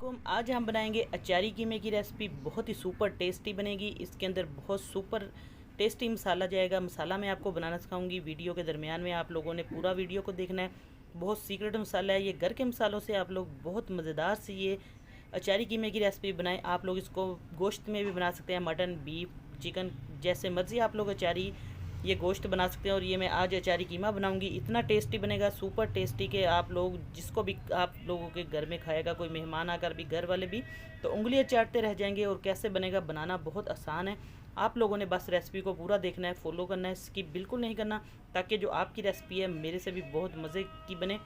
आज हम बनाएंगे अचारी कीमे की रेसिपी। बहुत ही सुपर टेस्टी बनेगी। इसके अंदर बहुत सुपर टेस्टी मसाला जाएगा। मसाला मैं आपको बनाना सिखाऊंगी। वीडियो के दरमियान में आप लोगों ने पूरा वीडियो को देखना है। बहुत सीक्रेट मसाला है ये। घर के मसालों से आप लोग बहुत मज़ेदार से ये अचारी कीमे की रेसिपी बनाएं। आप लोग इसको गोश्त में भी बना सकते हैं, मटन, बीफ, चिकन, जैसे मर्ज़ी आप लोग अचारी ये गोश्त बना सकते हैं। और ये मैं आज अचारी कीमा बनाऊंगी। इतना टेस्टी बनेगा, सुपर टेस्टी, के आप लोग जिसको भी आप लोगों के घर में खाएगा, कोई मेहमान आकर भी, घर वाले भी, तो उंगलियां चाटते रह जाएंगे। और कैसे बनेगा, बनाना बहुत आसान है। आप लोगों ने बस रेसिपी को पूरा देखना है, फॉलो करना है, स्किप बिल्कुल नहीं करना, ताकि जो आपकी रेसिपी है मेरे से भी बहुत मज़े की बने।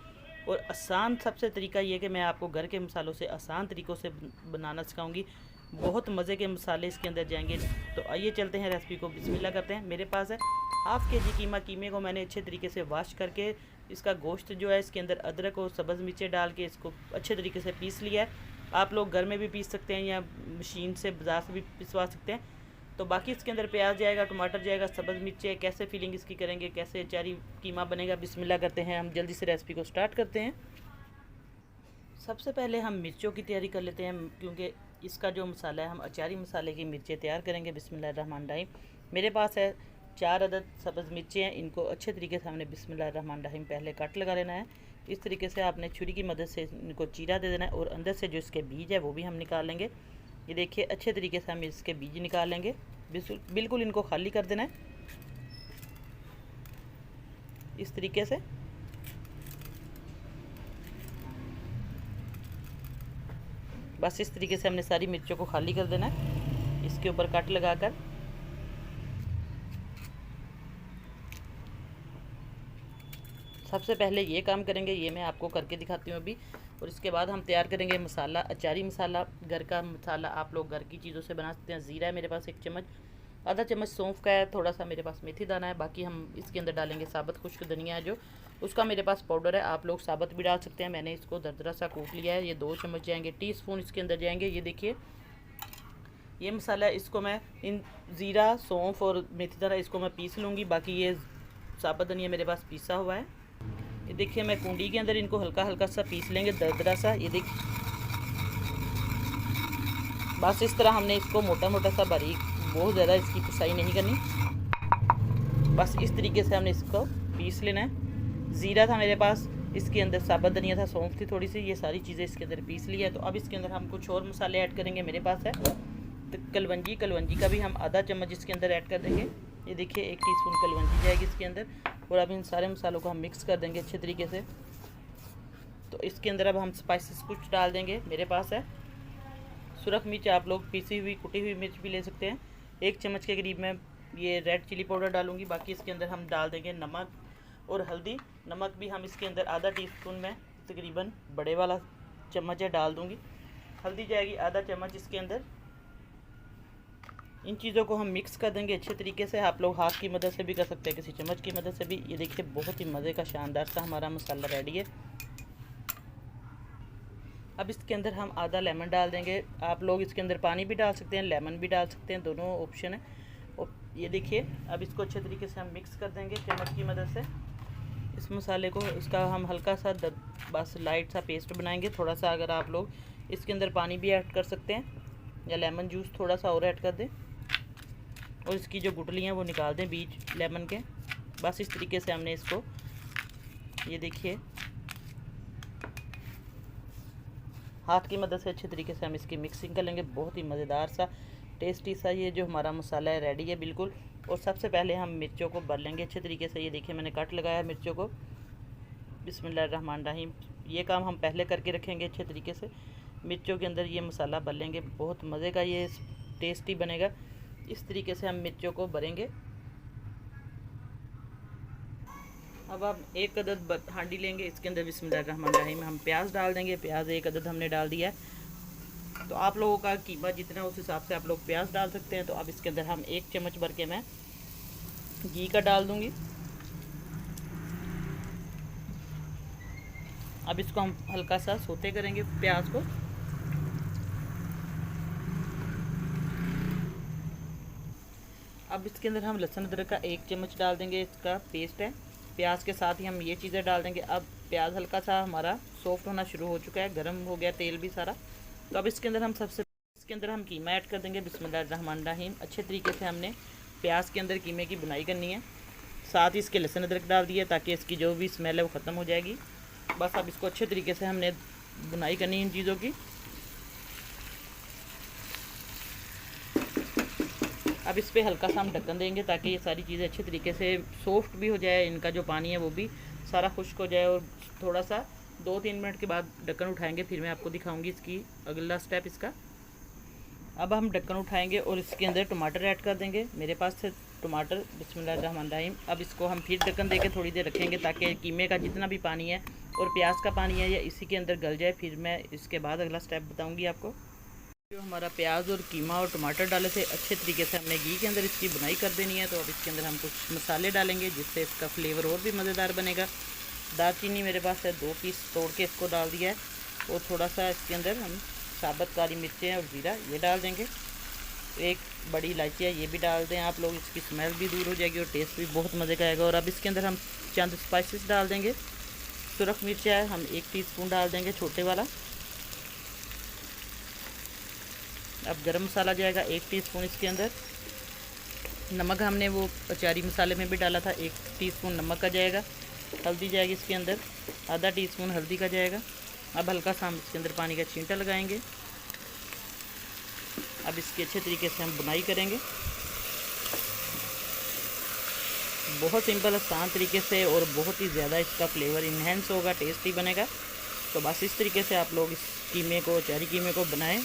और आसान सबसे तरीका ये कि मैं आपको घर के मसालों से आसान तरीक़ों से बनाना सिखाऊंगी। बहुत मज़े के मसाले इसके अंदर जाएंगे। तो आइए चलते हैं, रेसिपी को बिस्मिल्लाह करते हैं। मेरे पास है हाफ़ के जी कीमा। कीमे को मैंने अच्छे तरीके से वॉश करके इसका गोश्त जो है इसके अंदर अदरक और सब्ज़ मिर्चें डाल के इसको अच्छे तरीके से पीस लिया है। आप लोग घर में भी पीस सकते हैं या मशीन से, बाज़ार से भी पिसवा सकते हैं। तो बाकी इसके अंदर प्याज जाएगा, टमाटर जाएगा, सब्ज़ मिर्चें। कैसे फीलिंग इसकी करेंगे, कैसे अचारी कीमा बनेगा, बिस्मिल्लाह करते हैं। हम जल्दी से रेसिपी को स्टार्ट करते हैं। सबसे पहले हम मिर्चों की तैयारी कर लेते हैं, क्योंकि इसका जो मसाला है हम अचारी मसाले की मिर्चें तैयार करेंगे। बिस्मिल्लाहिर्रहमानिर्रहीम। मेरे पास है 4 अदद सब्ज़ मिर्चें हैं। इनको अच्छे तरीके से हमने बिस्मिल्लाहिर्रहमानिर्रहीम पहले कट लगा लेना है। इस तरीके से आपने छुरी की मदद से इनको चीरा दे देना है। और अंदर से जो इसके बीज है वो भी हम निकाल लेंगे। ये देखिए, अच्छे तरीके से हम इसके बीज निकाल लेंगे। बिल्कुल इनको खाली कर देना है इस तरीके से। बस इस तरीके से हमने सारी मिर्चों को खाली कर देना है, इसके ऊपर कट लगाकर। सबसे पहले ये काम करेंगे, ये मैं आपको करके दिखाती हूँ अभी। और इसके बाद हम तैयार करेंगे मसाला, अचारी मसाला। घर का मसाला आप लोग घर की चीज़ों से बना सकते हैं। ज़ीरा है मेरे पास 1 चम्मच, आधा चम्मच सौंफ का है, थोड़ा सा मेरे पास मेथी दाना है। बाकी हम इसके अंदर डालेंगे साबुत खुश्क धनिया है जो, उसका मेरे पास पाउडर है। आप लोग साबुत भी डाल सकते हैं। मैंने इसको दरदरा सा कूट लिया है। ये 2 चम्मच जाएंगे, टीस्पून इसके अंदर जाएंगे। ये देखिए, ये मसाला, इसको मैं इन ज़ीरा, सौंफ और मेथी दाना इसको मैं पीस लूँगी। बाकी ये साबुत धनिया मेरे पास पीसा हुआ है। ये देखिए, मैं कुंडी के अंदर इनको हल्का हल्का सा पीस लेंगे, दरदरा सा। ये देखिए, बस इस तरह हमने इसको मोटा मोटा सा, बारीक, बहुत ज़्यादा इसकी पिसाई नहीं करनी। बस इस तरीके से हमने इसको पीस लेना है। ज़ीरा था मेरे पास, इसके अंदर साबुत धनिया था, सौंफ थी थोड़ी सी, ये सारी चीज़ें इसके अंदर पीस लिया है। तो अब इसके अंदर हम कुछ और मसाले ऐड करेंगे। मेरे पास है तो कलवंजी का भी हम आधा चम्मच इसके अंदर ऐड कर देंगे। ये देखिए, 1 टीस्पून कलवंजी जाएगी इसके अंदर। और अब इन सारे मसालों को हम मिक्स कर देंगे अच्छे तरीके से। तो इसके अंदर अब हम स्पाइसेस कुछ डाल देंगे। मेरे पास है सुरख मिर्च, आप लोग पीसी हुई कुटी हुई मिर्च भी ले सकते हैं। 1 चम्मच के करीब मैं ये रेड चिली पाउडर डालूंगी। बाकी इसके अंदर हम डाल देंगे नमक और हल्दी। नमक भी हम इसके अंदर आधा टीस्पून में, तकरीबन बड़े वाला चम्मच है, डाल दूँगी। हल्दी जाएगी आधा चम्मच इसके अंदर। इन चीज़ों को हम मिक्स कर देंगे अच्छे तरीके से। आप लोग हाथ की मदद से भी कर सकते हैं, किसी चम्मच की मदद से भी। ये देखिए, बहुत ही मज़े का शानदार सा हमारा मसाला रेडी है। अब इसके अंदर हम आधा लेमन डाल देंगे। आप लोग इसके अंदर पानी भी डाल सकते हैं, लेमन भी डाल सकते हैं, दोनों ऑप्शन है। और ये देखिए, अब इसको अच्छे तरीके से हम मिक्स कर देंगे चम्मच की मदद से। इस मसाले को, इसका हम हल्का सा बस लाइट सा पेस्ट बनाएंगे। थोड़ा सा अगर आप लोग इसके अंदर पानी भी ऐड कर सकते हैं, या लेमन जूस थोड़ा सा और ऐड कर दें। और इसकी जो गुठलियाँ वो निकाल दें बीज लेमन के। बस इस तरीके से हमने इसको, ये देखिए, हाथ की मदद से अच्छे तरीके से हम इसकी मिक्सिंग कर लेंगे। बहुत ही मज़ेदार सा, टेस्टी सा ये जो हमारा मसाला है रेडी है बिल्कुल। और सबसे पहले हम मिर्चों को भर लेंगे अच्छे तरीके से। ये देखिए, मैंने कट लगाया मिर्चों को। बिस्मिल्लाहिर्रहमानिर्रहीम। ये काम हम पहले करके रखेंगे अच्छे तरीके से। मिर्चों के अंदर ये मसाला भर लेंगे, बहुत मज़े का ये टेस्टी बनेगा। इस तरीके से हम मिर्चों को भरेंगे। अब हम 1 अदद हांडी लेंगे, इसके अंदर बिस्मिल्लाहिर्रहमानिर्रहीम हम प्याज डाल देंगे। प्याज 1 अदद हमने डाल दिया है। तो आप लोगों का कीमा जितना, उस हिसाब से आप लोग प्याज डाल सकते हैं। तो अब इसके अंदर हम 1 चम्मच भर के मैं घी का डाल दूंगी। अब इसको हम हल्का सा सोते करेंगे प्याज को। अब इसके अंदर हम लहसुन अदरक का 1 चम्मच डाल देंगे, इसका पेस्ट है। प्याज के साथ ही हम ये चीज़ें डाल देंगे। अब प्याज हल्का सा हमारा सॉफ्ट होना शुरू हो चुका है, गर्म हो गया तेल भी सारा। तो अब इसके अंदर हम कीमा ऐड कर देंगे। बिस्मिल्लाहिर्रहमानिर्रहीम। अच्छे तरीके से हमने प्याज के अंदर कीमे की बुनाई करनी है। साथ ही इसके लहसुन अदरक डाल दिया ताकि इसकी जो भी स्मेल है वो ख़त्म हो जाएगी। बस अब इसको अच्छे तरीके से हमने बुनाई करनी है इन चीज़ों की। अब इस पर हल्का सा हम ढक्कन देंगे ताकि ये सारी चीज़ें अच्छे तरीके से सॉफ्ट भी हो जाए, इनका जो पानी है वो भी सारा खुश्क हो जाए। और थोड़ा सा 2-3 मिनट के बाद ढक्कन उठाएंगे, फिर मैं आपको दिखाऊंगी इसकी अगला स्टेप इसका। अब हम ढक्कन उठाएंगे और इसके अंदर टमाटर ऐड कर देंगे। मेरे पास से टमाटर, बिस्मिल्लाहिर्रहमानिर्रहीम। अब इसको हम फिर ढक्कन देके थोड़ी देर रखेंगे ताकि कीमे का जितना भी पानी है और प्याज का पानी है ये इसी के अंदर गल जाए। फिर मैं इसके बाद अगला स्टेप बताऊँगी आपको। जो हमारा प्याज और कीमा और टमाटर डाले थे, अच्छे तरीके से हमने घी के अंदर इसकी बुनाई कर देनी है। तो अब इसके अंदर हम कुछ मसाले डालेंगे जिससे इसका फ्लेवर और भी मज़ेदार बनेगा। दालचीनी मेरे पास है 2 पीस, तोड़ के इसको डाल दिया है। और थोड़ा सा इसके अंदर हम साबुत काली मिर्चें और ज़ीरा ये डाल देंगे। एक बड़ी इलायची है, ये भी डाल दें आप लोग, इसकी स्मेल भी दूर हो जाएगी और टेस्ट भी बहुत मज़े का आएगा। और अब इसके अंदर हम चंद स्पाइसेस डाल देंगे। सुरख मिर्च है, हम 1 टीस्पून डाल देंगे छोटे वाला। अब गरम मसाला जाएगा 1 टीस्पून इसके अंदर। नमक हमने वो अचारी मसाले में भी डाला था, 1 टीस्पून नमक का जाएगा। हल्दी जाएगी इसके अंदर, आधा टीस्पून हल्दी का जाएगा। अब हल्का सा हम इसके अंदर पानी का छींटा लगाएंगे। अब इसकी अच्छे तरीके से हम बुनाई करेंगे, बहुत सिंपल आसान तरीके से, और बहुत ही ज़्यादा इसका फ्लेवर इन्हेंस होगा, टेस्टी बनेगा। तो बस इस तरीके से आप लोग इस कीमे को, अचारी कीमे को बनाएं।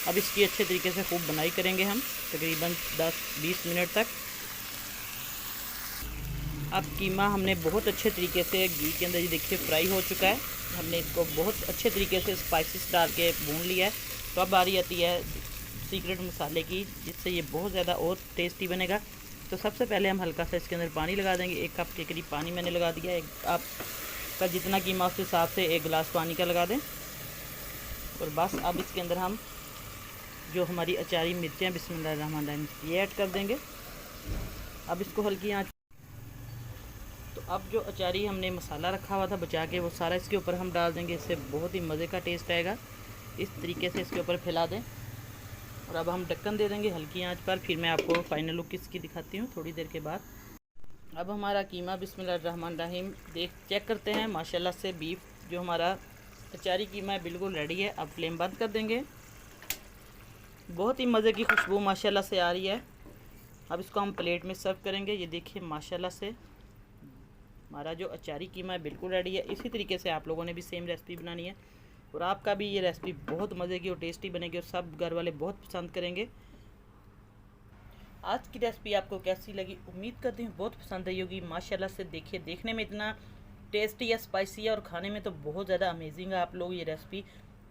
अब इसकी अच्छे तरीके से खूब बुनाई करेंगे हम तकरीबन 10-20 मिनट तक। अब कीमा हमने बहुत अच्छे तरीके से घी के अंदर ये देखिए फ्राई हो चुका है। हमने इसको बहुत अच्छे तरीके से स्पाइसेस डाल के भून लिया है। तो अब बारी आती है सीक्रेट मसाले की, जिससे ये बहुत ज़्यादा और टेस्टी बनेगा। तो सबसे पहले हम हल्का सा इसके अंदर पानी लगा देंगे। 1 कप के करीब पानी मैंने लगा दिया है। आपका जितना कीमा उस हिसाब से 1 गिलास पानी का लगा दें। और बस अब इसके अंदर हम जो हमारी अचारी मिर्चें, बिस्मिल्लाहिर्रहमानिर्रहीम, ये ऐड कर देंगे। अब इसको हल्की आंच। तो अब जो अचारी हमने मसाला रखा हुआ था बचा के, वो सारा इसके ऊपर हम डाल देंगे। इससे बहुत ही मज़े का टेस्ट आएगा। इस तरीके से इसके ऊपर फैला दें और अब हम ढक्कन दे देंगे हल्की आंच पर। फिर मैं आपको फाइनल लुक इसकी दिखाती हूँ थोड़ी देर के बाद। अब हमारा कीमा, बिस्मिल्लाहिर्रहमानिर्रहीम, चेक करते हैं। माशाल्लाह से बीफ जो हमारा अचारी कीमा है बिल्कुल रेडी है। अब फ्लेम बंद कर देंगे। बहुत ही मज़े की खुशबू माशाल्लाह से आ रही है। अब इसको हम प्लेट में सर्व करेंगे। ये देखिए माशाल्लाह से हमारा जो अचारी कीमा है बिल्कुल रेडी है। इसी तरीके से आप लोगों ने भी सेम रेसिपी बनानी है और आपका भी ये रेसिपी बहुत मज़े की और टेस्टी बनेगी और सब घर वाले बहुत पसंद करेंगे। आज की रेसिपी आपको कैसी लगी? उम्मीद करती हूँ बहुत पसंद आई होगी। माशाल्लाह से देखिए, देखने में इतना टेस्टी है, स्पाइसी है और खाने में तो बहुत ज़्यादा अमेजिंग है। आप लोग ये रेसिपी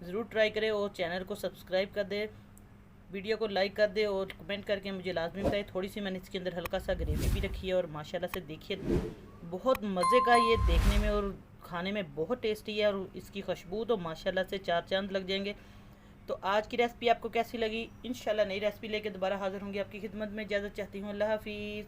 ज़रूर ट्राई करें और चैनल को सब्सक्राइब कर दें, वीडियो को लाइक कर दे और कमेंट करके मुझे लाजमी बताएं। थोड़ी सी मैंने इसके अंदर हल्का सा ग्रेवी भी रखी है और माशाल्लाह से देखिए बहुत मज़े का, ये देखने में और खाने में बहुत टेस्टी है और इसकी खुशबू तो माशाल्लाह से 4 चांद लग जाएंगे। तो आज की रेसिपी आपको कैसी लगी? इंशाल्लाह नई रेसिपी लेके दोबारा हाज़िर होंगी आपकी खिदमत में। इजाज़त चाहती हूँ। अल्लाह हाफिज़।